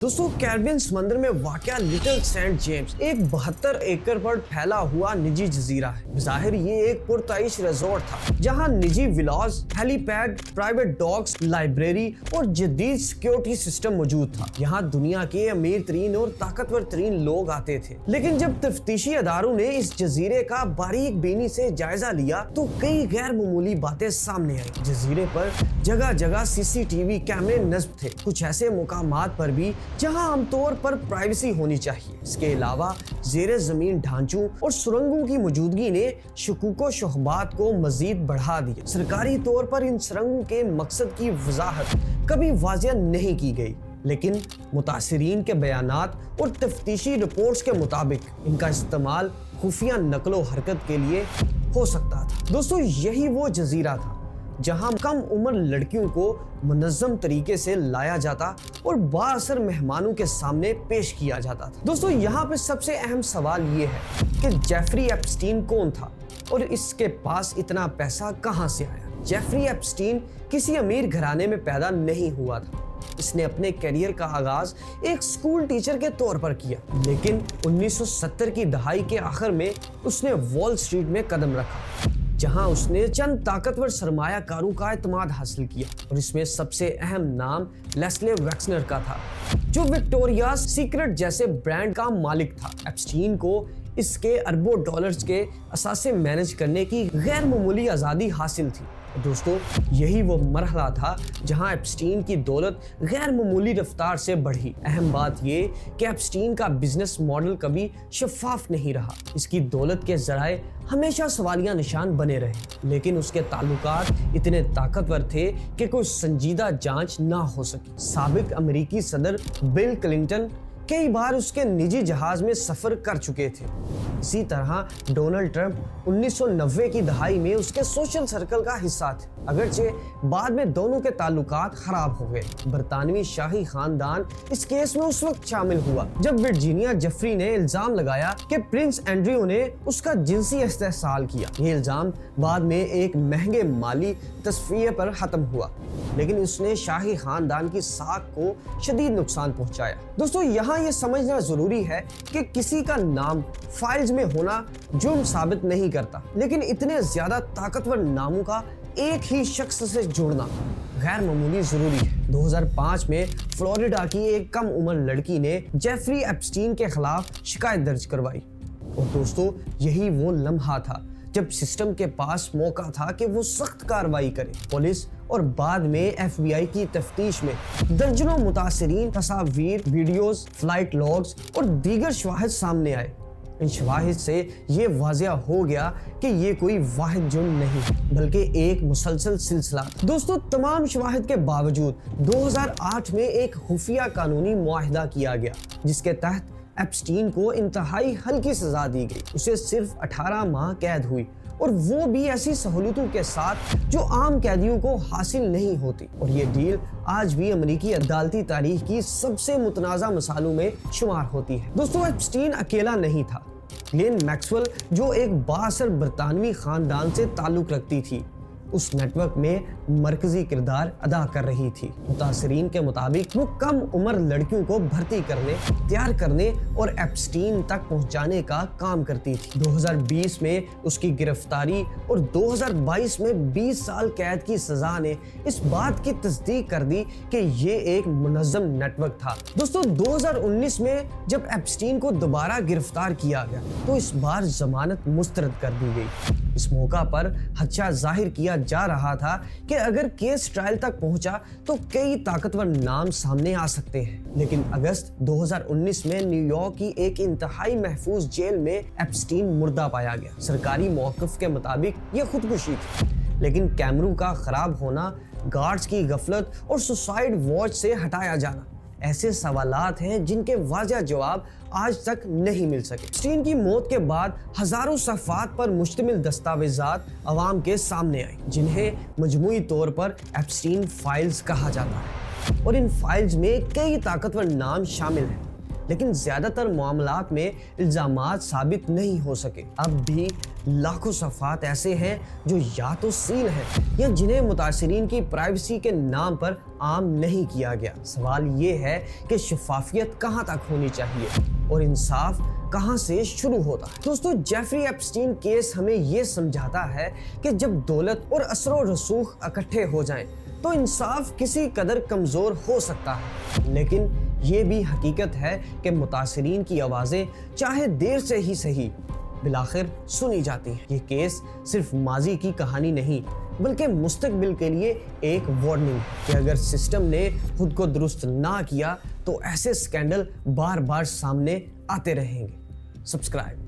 दोस्तों कैरिबियन समंदर में वाक़या लिटिल सेंट जेम्स एक 72 एकड़ पर फैला हुआ निजी जजीरा है। ज़ाहिर ये एक पुरताइश रिजॉर्ट था जहां निजी विलास, हेलीपैड, प्राइवेट डॉग्स, लाइब्रेरी और जदीद सिक्योरिटी सिस्टम मौजूद था। यहां दुनिया के अमीर तरीन और ताकतवर तरीन लोग आते थे। लेकिन जब तफ्तीशी अदारों ने इस जजीरे का बारीक बीनी से जायजा लिया तो कई गैर मामूली बातें सामने आई। जजीरे पर जगह जगह सीसीटीवी कैमरे नस्ब थे, कुछ ऐसे मुकामात पर भी जहां आमतौर पर प्राइवेसी होनी चाहिए। इसके अलावा ज़ेरे ज़मीन ढांचों और सुरंगों की मौजूदगी ने शुकूक शुहबात को मजीद बढ़ा दिया। सरकारी तौर पर इन सुरंगों के मकसद की वजाहत कभी वाज़ेह नहीं की गई, लेकिन मुतासिरीन के बयानात और तफ्तीशी रिपोर्ट्स के मुताबिक इनका इस्तेमाल खुफिया नकलो हरकत के लिए हो सकता था। दोस्तों यही वो जजीरा था जहां कम उम्र लड़कियों को मुनज़्ज़म तरीके से लाया जाता और बाअसर मेहमानों के सामने पेश किया जाता था। दोस्तों यहाँ पे सबसे अहम सवाल ये है कि जेफरी एप्स्टीन कौन था और इसके पास इतना पैसा कहां से आया। जेफरी एप्स्टीन किसी अमीर घराने में पैदा नहीं हुआ था। इसने अपने करियर का आगाज एक स्कूल टीचर के तौर पर किया, लेकिन 1970 की दहाई के आखिर में उसने वॉल स्ट्रीट में कदम रखा, जहां उसने चंद ताकतवर सरमायाकारों का एतमाद हासिल किया और इसमें सबसे अहम नाम लेस्ले वैक्सनर का था, जो विक्टोरिया सीक्रेट जैसे ब्रांड का मालिक था। एप्स्टीन को इसके अरबों डॉलर्स के असासे मैनेज करने की गैर मामूली आज़ादी हासिल थी। दोस्तों यही वो मरहला था जहां एप्स्टीन की दौलत गैर मामूली रफ्तार से बढ़ी। अहम बात ये कि एप्स्टीन का बिजनेस मॉडल कभी शफाफ नहीं रहा। इसकी दौलत के जराए हमेशा सवालिया निशान बने रहे, लेकिन उसके ताल्लुकात इतने ताकतवर थे कि कोई संजीदा जांच ना हो सकी। साबिक अमेरिकी सदर बिल क्लिंटन कई बार उसके निजी जहाज में सफर कर चुके थे। इसी तरह डोनाल्ड ट्रंप 1990 की दहाई में उसके सोशल सर्कल का हिस्सा थे, अगरचे बाद में दोनों के ताल्लुकात खराब हो गए। बरतानवी शाही खानदान इस केस में उस वक्त शामिल हुआ जब वर्जीनिया जेफरी ने इल्जाम लगाया कि प्रिंस एंड्रयू ने उसका जिनसी इस्तेहसाल किया। ये इल्जाम बाद में एक महंगे माली तस्फिये पर खत्म हुआ, लेकिन उसने शाही खानदान की साख को शदीद नुकसान पहुंचाया। दोस्तों यहाँ ये समझना जरूरी है कि किसी का नाम फाइल्स में होना जुर्म साबित नहीं करता, लेकिन इतने ज्यादा ताकतवर नामों का एक ही शख्स से जुड़ना गैर मामूली जरूरी है। 2005 में फ्लोरिडा की एक कम उम्र लड़की ने जेफरी एप्स्टीन के खिलाफ शिकायत दर्ज करवाई और दोस्तों यही वो लम्हा था जब सिस्टम के पास मौका था कि वो सख्त कार्रवाई करे। पुलिस और बाद में FBI की तफ्तीश में दर्जनों मुतासिरीन तस्वीर, वीडियोस, फ्लाइट लॉग्स और दीगर शवाहिद सामने आए। इन शवाहिद से ये वाज़ेह हो गया कि ये कोई वाहिद जुर्म नहीं बल्कि एक मुसलसल सिलसिला। दोस्तों तमाम शवाहिद के बावजूद 2008 में एक खुफिया कानूनी मुआहिदा किया गया जिसके तहत एप्स्टीन को इंतहाई हल्की सजा दी गई। उसे सिर्फ 18 माह कैद हुई और वो भी ऐसी सहूलतों के साथ जो आम कैदियों को हासिल नहीं होती। और ये डील आज भी अमेरिकी अदालती तारीख की सबसे मुतनाज़ा मिसालों में शुमार होती है। दोस्तों एप्स्टीन अकेला नहीं था। ग्लेन मैक्सवेल जो एक बाअसर बरतानवी खानदान से ताल्लुक रखती थी, उस नेटवर्क में मरकजी किरदार अदा कर रही थी। मुतासिरीन के मुताबिक वो कम उम्र लड़कियों को भर्ती करने, तैयार करने और एप्स्टीन तक पहुंचाने का काम करती थी। 2020 में उसकी गिरफ्तारी और 2022 में 20 साल कैद की सजा ने इस बात की तस्दीक कर दी कि ये एक मुनज़्ज़म नेटवर्क था। दोस्तों 2019 में जब एप्स्टीन को दोबारा गिरफ्तार किया गया तो इस बार जमानत मुस्तरद कर दी गई। इस मौका पर खदशा जाहिर किया जा रहा था कि अगर केस ट्रायल तक पहुंचा तो कई ताकतवर नाम सामने आ सकते हैं, लेकिन अगस्त 2019 में न्यूयॉर्क की एक इंतहाई महफूज जेल में एप्स्टीन मुर्दा पाया गया। सरकारी मौक़िफ़ के मुताबिक ये खुदकुशी थी, लेकिन कैमरों का खराब होना, गार्ड्स की गफलत और सुसाइड वॉच से हटाया जाना ऐसे सवालात हैं जिनके वाज़ेह जवाब आज तक नहीं मिल सके। एप्स्टीन की मौत के बाद हजारों सफ़ात पर मुश्तमिल दस्तावेज़ात अवाम के सामने आई, जिन्हें मजमूई तौर पर एप्स्टीन फाइल्स कहा जाता है और इन फाइल्स में कई ताकतवर नाम शामिल हैं, लेकिन ज्यादातर मामलात में इल्जामात साबित नहीं हो सके। अब भी लाखों सफ़ात ऐसे हैं जो या तो सील हैं या जिन्हें मुतासिरीन की प्राइवेसी के नाम पर आम नहीं किया गया। सवाल ये है कि शफाफियत कहाँ तक होनी चाहिए और इंसाफ कहाँ से शुरू होता है। दोस्तों, जेफरी एप्स्टीन केस हमें ये समझाता है कि जब दौलत और असर रसूख इकट्ठे हो जाएं तो इंसाफ किसी कदर कमज़ोर हो सकता है, लेकिन ये भी हकीकत है कि मुतासिरीन की आवाज़ें चाहे देर से ही सही बिलाखिर सुनी जाती हैं। ये केस सिर्फ माजी की कहानी नहीं बल्कि मुस्तकबिल के लिए एक वार्निंग है कि अगर सिस्टम ने खुद को दुरुस्त ना किया तो ऐसे स्कैंडल बार बार सामने आते रहेंगे। सब्सक्राइब।